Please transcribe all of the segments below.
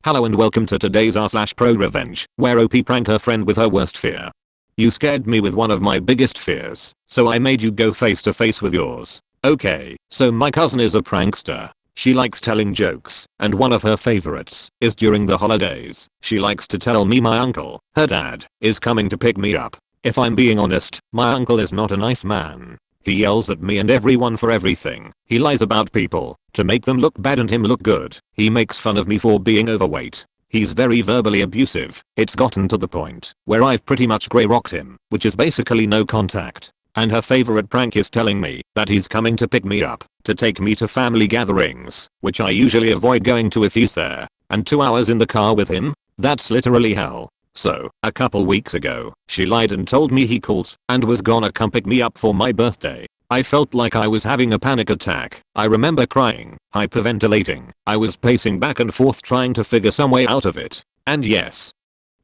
Hello and welcome to today's r/pro revenge, where OP pranked her friend with her worst fear. You scared me with one of my biggest fears, so I made you go face to face with yours. Okay, so my cousin is a prankster. She likes telling jokes, and one of her favorites is during the holidays. She likes to tell me my uncle, her dad, is coming to pick me up. If I'm being honest, my uncle is not a nice man. He yells at me and everyone for everything. He lies about people to make them look bad and him look good. He makes fun of me for being overweight. He's very verbally abusive. It's gotten to the point where I've pretty much grey rocked him, which is basically no contact. And her favorite prank is telling me that he's coming to pick me up, to take me to family gatherings, which I usually avoid going to if he's there. And 2 hours in the car with him? That's literally hell. So, a couple weeks ago, she lied and told me he called and was gonna come pick me up for my birthday. I felt like I was having a panic attack. I remember crying, hyperventilating. I was pacing back and forth trying to figure some way out of it. And yes,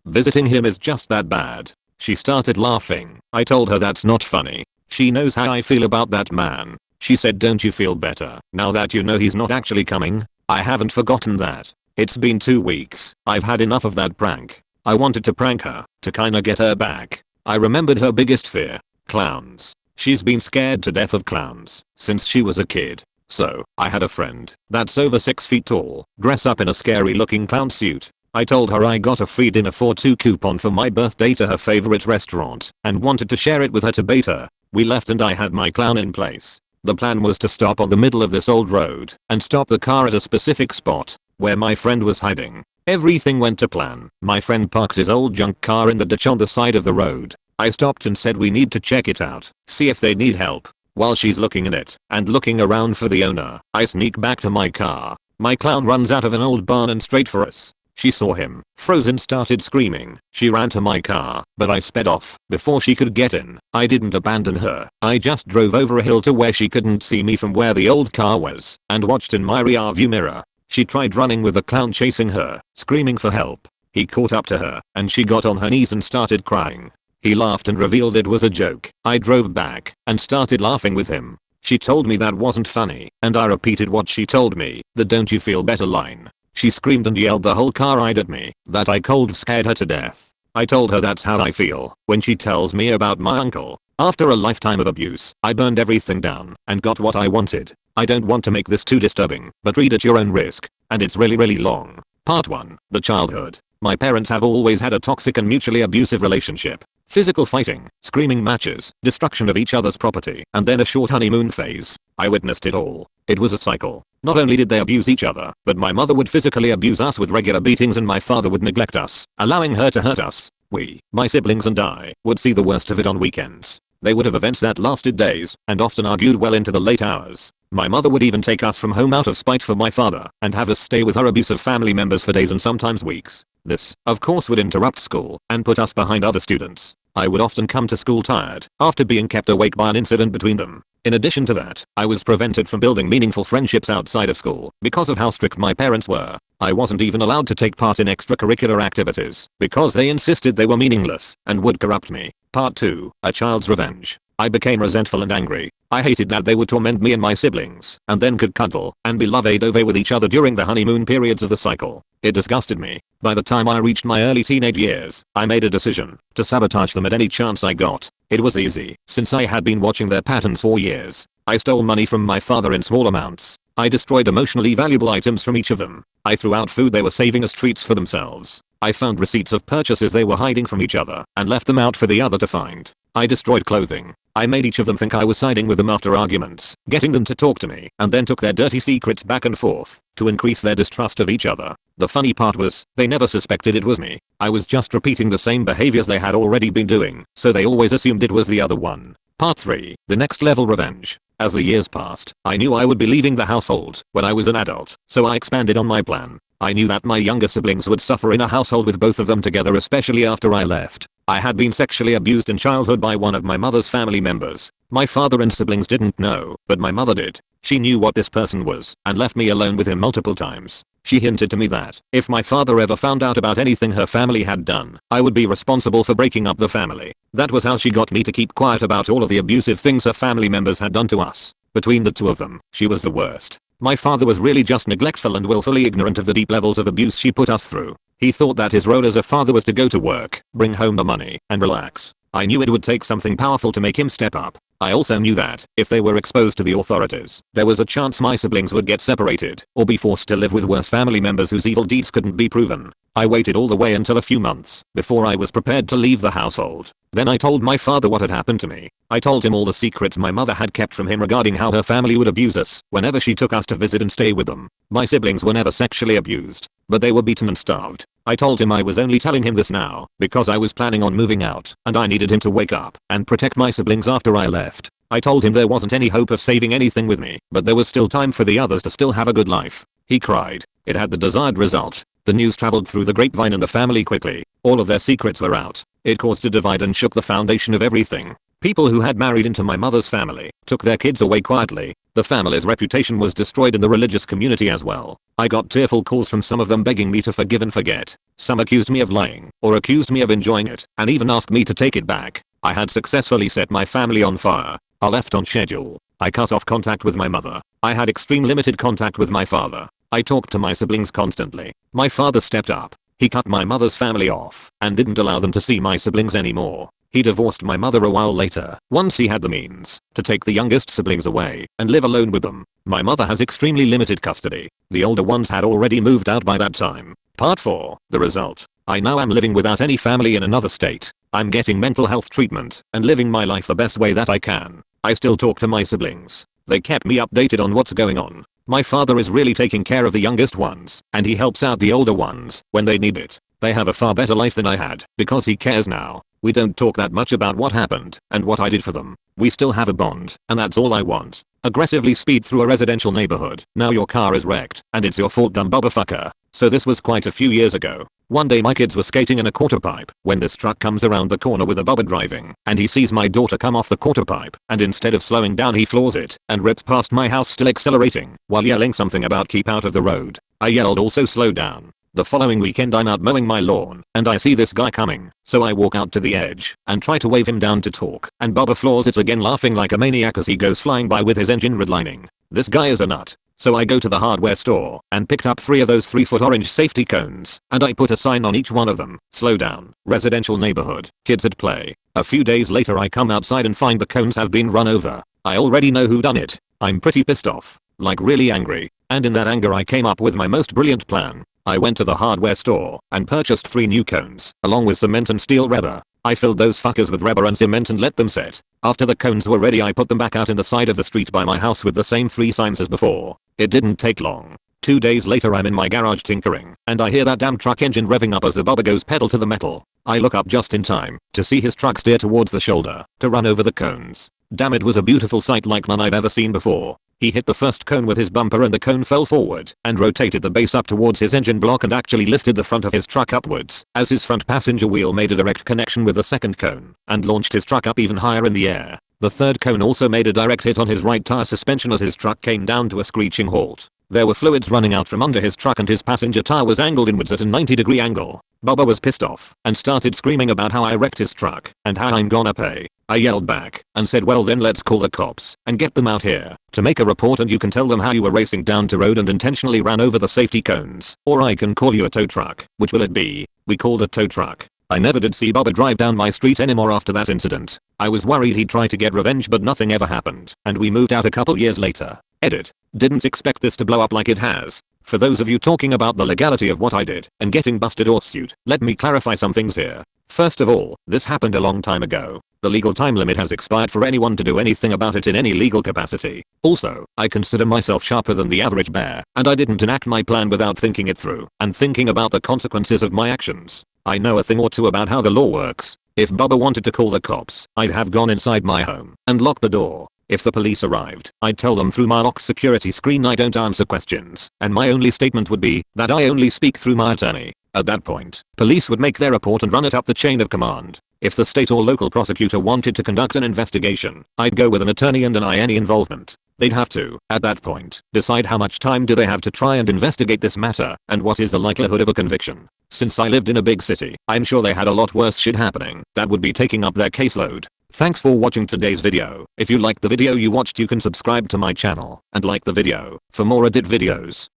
visiting him is just that bad. She started laughing. I told her that's not funny. She knows how I feel about that man. She said, don't you feel better now that you know he's not actually coming? I haven't forgotten that. It's been 2 weeks. I've had enough of that prank. I wanted to prank her, to kinda get her back. I remembered her biggest fear. Clowns. She's been scared to death of clowns since she was a kid. So, I had a friend that's over 6 feet tall, dress up in a scary looking clown suit. I told her I got a free dinner for 2 coupon for my birthday to her favorite restaurant and wanted to share it with her to bait her. We left and I had my clown in place. The plan was to stop on the middle of this old road and stop the car at a specific spot where my friend was hiding. Everything went to plan. My friend parked his old junk car in the ditch on the side of the road. I stopped and said we need to check it out, see if they need help. While she's looking in it and looking around for the owner, I sneak back to my car. My clown runs out of an old barn and straight for us. She saw him, froze and started screaming. She ran to my car, but I sped off before she could get in. I didn't abandon her. I just drove over a hill to where she couldn't see me from where the old car was and watched in my rearview mirror. She tried running with the clown chasing her, screaming for help. He caught up to her and she got on her knees and started crying. He laughed and revealed it was a joke. I drove back and started laughing with him. She told me that wasn't funny and I repeated what she told me, the don't you feel better line. She screamed and yelled the whole car ride at me that I cold scared her to death. I told her that's how I feel when she tells me about my uncle. After a lifetime of abuse, I burned everything down and got what I wanted. I don't want to make this too disturbing, but read at your own risk. And it's really long. Part 1. The childhood. My parents have always had a toxic and mutually abusive relationship. Physical fighting, screaming matches, destruction of each other's property, and then a short honeymoon phase. I witnessed it all. It was a cycle. Not only did they abuse each other, but my mother would physically abuse us with regular beatings and my father would neglect us, allowing her to hurt us. We, my siblings and I, would see the worst of it on weekends. They would have events that lasted days, and often argued well into the late hours. My mother would even take us from home out of spite for my father, and have us stay with her abusive family members for days and sometimes weeks. This, of course, would interrupt school and put us behind other students. I would often come to school tired after being kept awake by an incident between them. In addition to that, I was prevented from building meaningful friendships outside of school because of how strict my parents were. I wasn't even allowed to take part in extracurricular activities because they insisted they were meaningless and would corrupt me. Part 2. A child's revenge. I became resentful and angry. I hated that they would torment me and my siblings and then could cuddle and be love-a-dove with each other during the honeymoon periods of the cycle. It disgusted me. By the time I reached my early teenage years, I made a decision to sabotage them at any chance I got. It was easy, since I had been watching their patterns for years. I stole money from my father in small amounts. I destroyed emotionally valuable items from each of them. I threw out food they were saving as treats for themselves. I found receipts of purchases they were hiding from each other and left them out for the other to find. I destroyed clothing. I made each of them think I was siding with them after arguments, getting them to talk to me, and then took their dirty secrets back and forth to increase their distrust of each other. The funny part was, they never suspected it was me. I was just repeating the same behaviors they had already been doing, so they always assumed it was the other one. Part 3. The next level revenge. As the years passed, I knew I would be leaving the household when I was an adult, so I expanded on my plan. I knew that my younger siblings would suffer in a household with both of them together, especially after I left. I had been sexually abused in childhood by one of my mother's family members. My father and siblings didn't know, but my mother did. She knew what this person was and left me alone with him multiple times. She hinted to me that if my father ever found out about anything her family had done, I would be responsible for breaking up the family. That was how she got me to keep quiet about all of the abusive things her family members had done to us. Between the two of them, she was the worst. My father was really just neglectful and willfully ignorant of the deep levels of abuse she put us through. He thought that his role as a father was to go to work, bring home the money, and relax. I knew it would take something powerful to make him step up. I also knew that, if they were exposed to the authorities, there was a chance my siblings would get separated, or be forced to live with worse family members whose evil deeds couldn't be proven. I waited all the way until a few months, before I was prepared to leave the household. Then I told my father what had happened to me. I told him all the secrets my mother had kept from him regarding how her family would abuse us whenever she took us to visit and stay with them. My siblings were never sexually abused, but they were beaten and starved. I told him I was only telling him this now because I was planning on moving out and I needed him to wake up and protect my siblings after I left. I told him there wasn't any hope of saving anything with me, but there was still time for the others to still have a good life. He cried. It had the desired result. The news traveled through the grapevine and the family quickly. All of their secrets were out. It caused a divide and shook the foundation of everything. People who had married into my mother's family took their kids away quietly. The family's reputation was destroyed in the religious community as well. I got tearful calls from some of them begging me to forgive and forget. Some accused me of lying, or accused me of enjoying it, and even asked me to take it back. I had successfully set my family on fire. I left on schedule. I cut off contact with my mother. I had extreme limited contact with my father. I talked to my siblings constantly. My father stepped up. He cut my mother's family off and didn't allow them to see my siblings anymore. He divorced my mother a while later, once he had the means to take the youngest siblings away and live alone with them. My mother has extremely limited custody. The older ones had already moved out by that time. Part 4. The result. I now am living without any family in another state. I'm getting mental health treatment and living my life the best way that I can. I still talk to my siblings. They kept me updated on what's going on. My father is really taking care of the youngest ones, and he helps out the older ones when they need it. They have a far better life than I had, because he cares now. We don't talk that much about what happened and what I did for them. We still have a bond, and that's all I want. Aggressively speed through a residential neighborhood. Now your car is wrecked, and it's your fault, dumb bubba. So this was quite a few years ago. One day my kids were skating in a quarter pipe when this truck comes around the corner with a bubba driving, and he sees my daughter come off the quarter pipe, and instead of slowing down he floors it and rips past my house, still accelerating while yelling something about keep out of the road. I yelled also slow down. The following weekend I'm out mowing my lawn and I see this guy coming, so I walk out to the edge and try to wave him down to talk, and Bubba floors it again, laughing like a maniac as he goes flying by with his engine redlining. This guy is a nut. So I go to the hardware store and picked up 3 of those 3-foot orange safety cones, and I put a sign on each one of them. Slow down. Residential neighborhood. Kids at play. A few days later I come outside and find the cones have been run over. I already know who done it. I'm pretty pissed off. Like really angry. And in that anger I came up with my most brilliant plan. I went to the hardware store and purchased 3 new cones, along with cement and steel rubber. I filled those fuckers with rubber and cement and let them set. After the cones were ready I put them back out in the side of the street by my house with the same 3 signs as before. It didn't take long. 2 days later I'm in my garage tinkering, and I hear that damn truck engine revving up as the bubba goes pedal to the metal. I look up just in time to see his truck steer towards the shoulder to run over the cones. Damn, it was a beautiful sight like none I've ever seen before. He hit the first cone with his bumper and the cone fell forward and rotated the base up towards his engine block and actually lifted the front of his truck upwards as his front passenger wheel made a direct connection with the second cone and launched his truck up even higher in the air. The third cone also made a direct hit on his right tire suspension as his truck came down to a screeching halt. There were fluids running out from under his truck and his passenger tire was angled inwards at a 90-degree angle. Bubba was pissed off and started screaming about how I wrecked his truck and how I'm gonna pay. I yelled back and said, well then let's call the cops and get them out here to make a report, and you can tell them how you were racing down to road and intentionally ran over the safety cones, or I can call you a tow truck. Which will it be? We called a tow truck. I never did see Bubba drive down my street anymore after that incident. I was worried he'd try to get revenge, but nothing ever happened, and we moved out a couple years later. Edit. Didn't expect this to blow up like it has. For those of you talking about the legality of what I did and getting busted or sued, let me clarify some things here. First of all, this happened a long time ago. The legal time limit has expired for anyone to do anything about it in any legal capacity. Also, I consider myself sharper than the average bear, and I didn't enact my plan without thinking it through and thinking about the consequences of my actions. I know a thing or two about how the law works. If Bubba wanted to call the cops, I'd have gone inside my home and locked the door. If the police arrived, I'd tell them through my locked security screen I don't answer questions, and my only statement would be that I only speak through my attorney. At that point, police would make their report and run it up the chain of command. If the state or local prosecutor wanted to conduct an investigation, I'd go with an attorney and deny any involvement. They'd have to, at that point, decide how much time do they have to try and investigate this matter, and what is the likelihood of a conviction. Since I lived in a big city, I'm sure they had a lot worse shit happening that would be taking up their caseload. Thanks for watching today's video. If you liked the video you watched, you can subscribe to my channel and like the video for more edit videos.